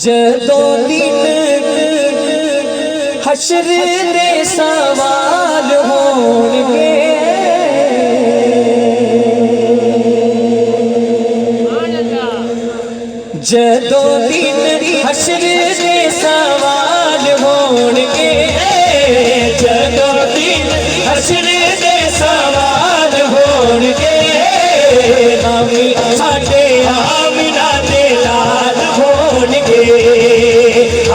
जदों दिन हशर दे सवाल होणगे जदों दिन हशर दे सवाल होणगे जदों दिन हशर दे सवाल होणगे अमी साडे आमिना दे लाल होणगे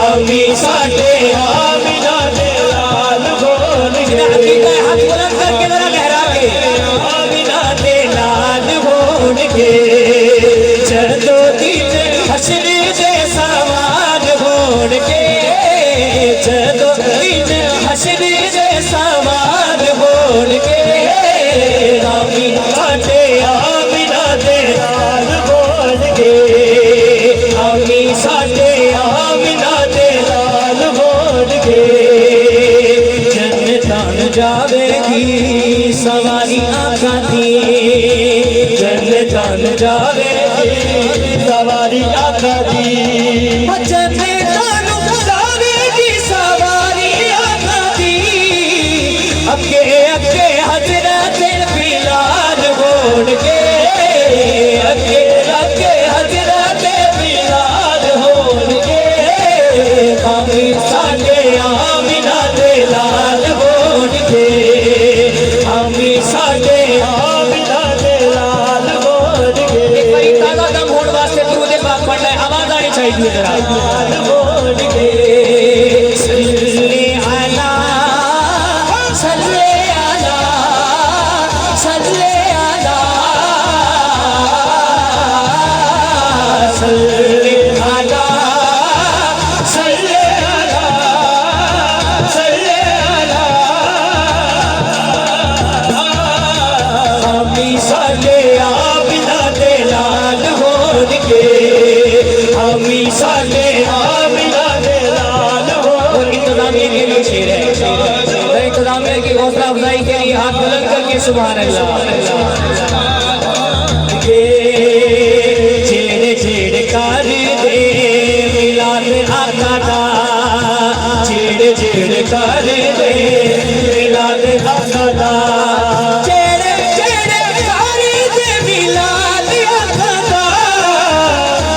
अमी साडे आमिना दे लाल होणगे हाथ बुलंद करके जरा लहरा के आमिना दे लाल होणगे जदों दिन हशर दे सवाल होणगे जदों दिन हशर दे सवाल होणगे अमी साडे आमिना दे लाल होणगे अमी साडे आमिना दे लाल होणगे जन्नतां जावेगी सवारी आका दी जन्नतां जावेगी सवारी आका दी जन्नतां जावेगी सवारी आका दी अगे अगे हजरत बिलाल होणगे अगे अगे हजरत बिलाल होणगे अमी साडे आमिना दे लाल होणगे अमी साडे आमिना दे लाल होणगे एक बारी ताजा दम होण वास्ते दुरूद पाक पढ़ना है आवाज आनी चाहिए जरा लाल होणगे सल्ले अला सल्ले अला सल्ले अला सल्ले अला सल्ले अला सल्ले अला अमी साडे आमिना दे लाल होणगे अमी साडे आमिना दे लाल होणगे इंतजामिया के लिए शेर है इंतजामिया की हौसला अफजाई के लिए हाथ बुलंद करके सुभान अल्लाह छेड़ छेड़ कर दे मिलाद आका दा छेड़ छेड़ कर दे मिलाद आका दा छेड़ छेड़ कर दे मिलाद आका दा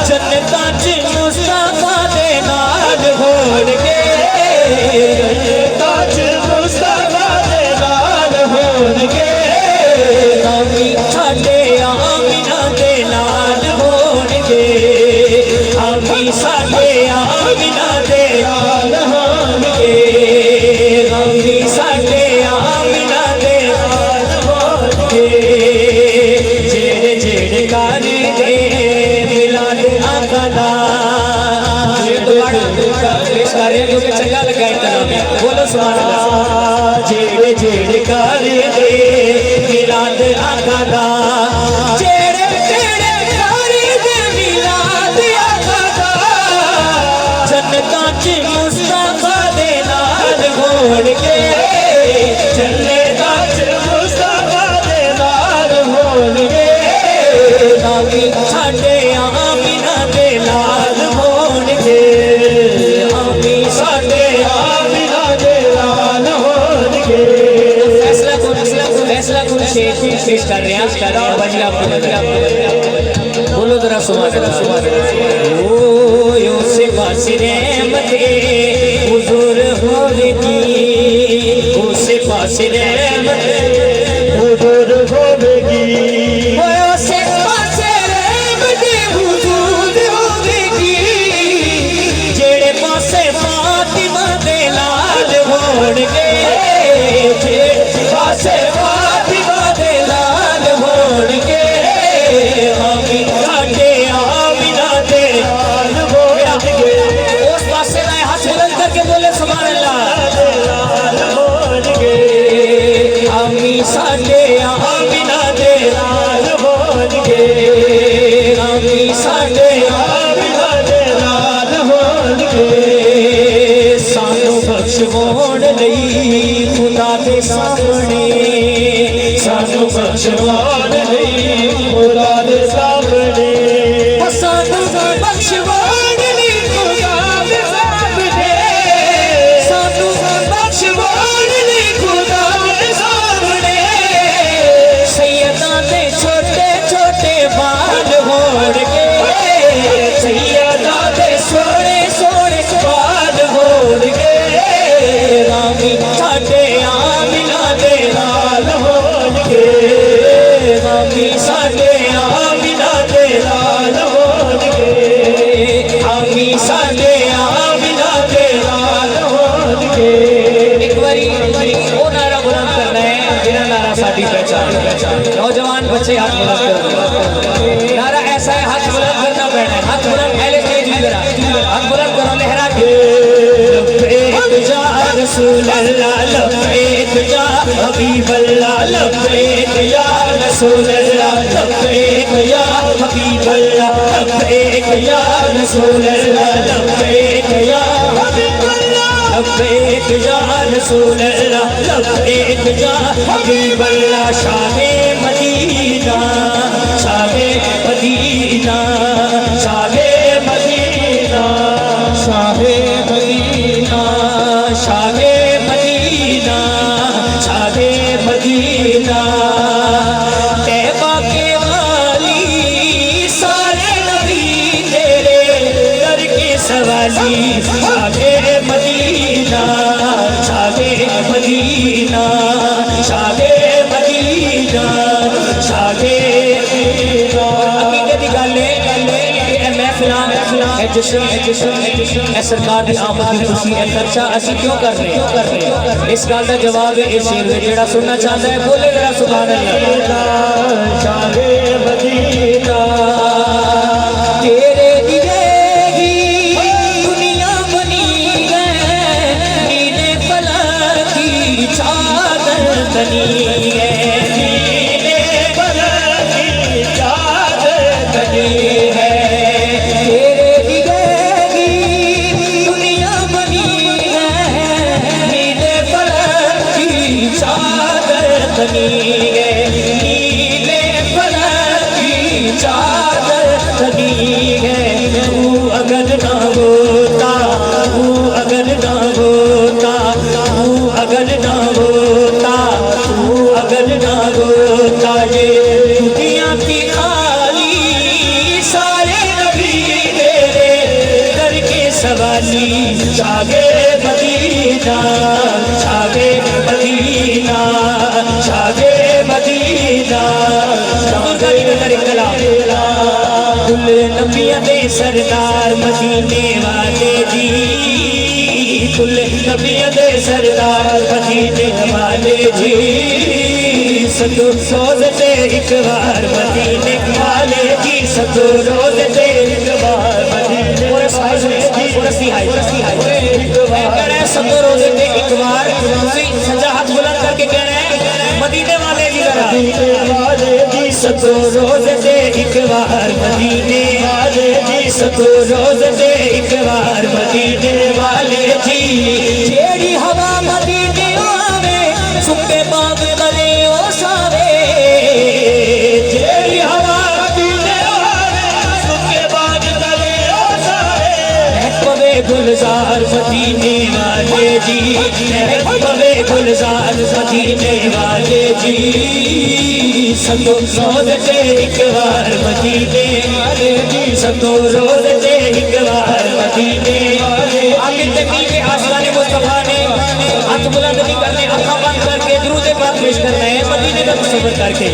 जन्नतां च मुस्तफा दे नाल होणगे जन्नतां च मुस्तफा दे नाल होणगे अमी साडे आमिना दे लाल होणगे अमी साडे आमिना दे लाल होणगे अमी साडे आमिना दे लाल होणगे जेड़े जेड़े कर दे मिलाद आका दा चंगा लगा इंतजामिया बोलो सुभान अल्लाह जेड़े जेड़े कर दे मिलाद आका दा जेड़े जेड़े कर दे मिलाद आका दा जन्नतां च मुस्तफा दे नाल होणगे जन्नतां च मुस्तफा दे नाल होणगे अमी साडे आमिना दे लाल होणगे अमी साडे आमिना दे लाल होणगे फैसला कौन शेर पेश कर रहे हैं बजला बोलो जरा सुभान अल्लाह ओ यूसुफ पासिरे मते हुजूर होवेगी यूसुफ पासिरे मते हुजूर होवेगी ओ यूसुफ पासिरे मते हुजूर होवेगी जेड़े पासे फातिमा दे लाल होणगे जेड़े पासे फातिमा दे लाल होणगे अमी साडे आमिना दे लाल होणगे उस पासे हाथ बुलंद करके बोले सुभान अल्लाह लाल होणगे बख्शवाउण लई खुदा दे सामने सानू बख्शवाउण लई खुदा दे सामने सानू बख्शवाउण लई खुदा दे सामने सानू बख्शवाउण लई खुदा दे सामने सैयदां दे छोटे छोटे बाल होणगे सैयदां दे सोहणे सोहणे बाल होणगे रामी साडे आमिना दे लाल होणगे रामी साडे आमिना दे लाल होणगे आमी साडे आमिना दे लाल होणगे एक बारी वो नारा बुलंद करना है बिना नारा साडी पहचान नौजवान बच्चे हाथ बुलंद करो नारा ऐसा है हाथ बुलंद करना पड़ना है हाथ बुलंद पहले स्टेज भी करा हाथ बुलंद करो लहरा के लब्बैक या रसूल अल्लाह लब्बैक या हबीब अल्लाह लब्बैक या रसूल अल्लाह लब्बैक या हबीब अल्लाह लब्बैक या रसूल अल्लाह लब्बैक या हबीब अल्लाह लब्बैक या रसूल अल्लाह लब्बैक या हबीब अल्लाह शाहे मदीना शाहे मदीना शाहे मदीना शाहे मदीना शाहे मदीना शाहे मदीना तैबा के वाली सारे नबी तेरे दर के सवाली शाहे मदीना शाहे मदीना शाहे मदीना शाहे मदीना हकीकत दी गल है महफिलां जश्न सरकार की आमद की खुशी है खर्चा असी क्यों कर रहे हैं इस गल का जवाब है इस शेर में जेड़ा सुनना चाहता है बोले जरा सुभान अल्लाह शाहे मदीना तेरे दिएगी दुनिया बनी है नीले फलक की चादर तनी है नीले फलक की चादर तनी है नीले फलक की चादर तनी है तू अगर ना होता तू अगर ना होता तू अगर ना होता तू अगर ना होता ये दुनिया की खाली सारे नबी तेरे दर के सवाली शाहे मदीना शाहे मदीना शाहे मदीना कुल नबिया दे सरदार मदीने वाले जी कुल नबिया दे सरदार मदीने वाले जी सदो रोज दे एक बार मदीने वाले जी सदो रोज दे एक बार मदीने सदो रोज दे एक बार सजा हाथ बुलंद करके कहना है मदीने वाले जी मदीने वाले जी सदो रोज दे एक बार मदीने वाले जी सदो रोज दे एक बार मदीने वाले जी जेड़ी हवा मदीने आवे सुके बाग गले ओ सावे जेड़ी हवा मदीने आवे सुके बाग गले ओ सावे पवे गुलजार मदीने वाले जी पवे गुलजार मदीने वाले जी सदो रोज दे एक बार मदीने वाले जी सदो रोज दे एक बार मदीने वाले आगे तकलीफ के आसमान मुस्तफा ने हाथ बुलंद नहीं करने आंखें बंद करके दुरूद पाक पेश करना है मदीने का तसव्वुर करके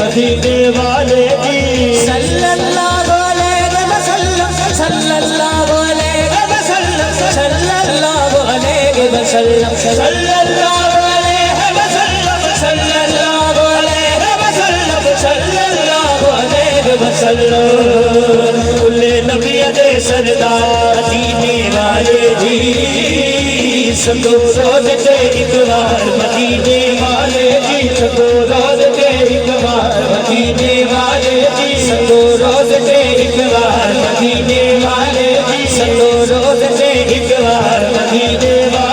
मदीने वाले जी सल्लल्लाहु अलैहि वसल्लम सल्लल्लाहु अलैहि वसल्लम सल्लल्लाहु अलैहि वसल्लम सल्लल्लाहु अलैहि वसल्लम सल्लल्लाहु अलैहि वसल्लम सल्लल्लाहु अलैहि वसल्लम कुल नबिया दे सरदार मदीने वाले जी सदो रोज दे एक बार मदीने वाले जी सदो रोज दे एक बार मदीने वाले जी सदो रोज दे एक बार मदीने वाले जी सदो रोज दे एक बार मदीने वाले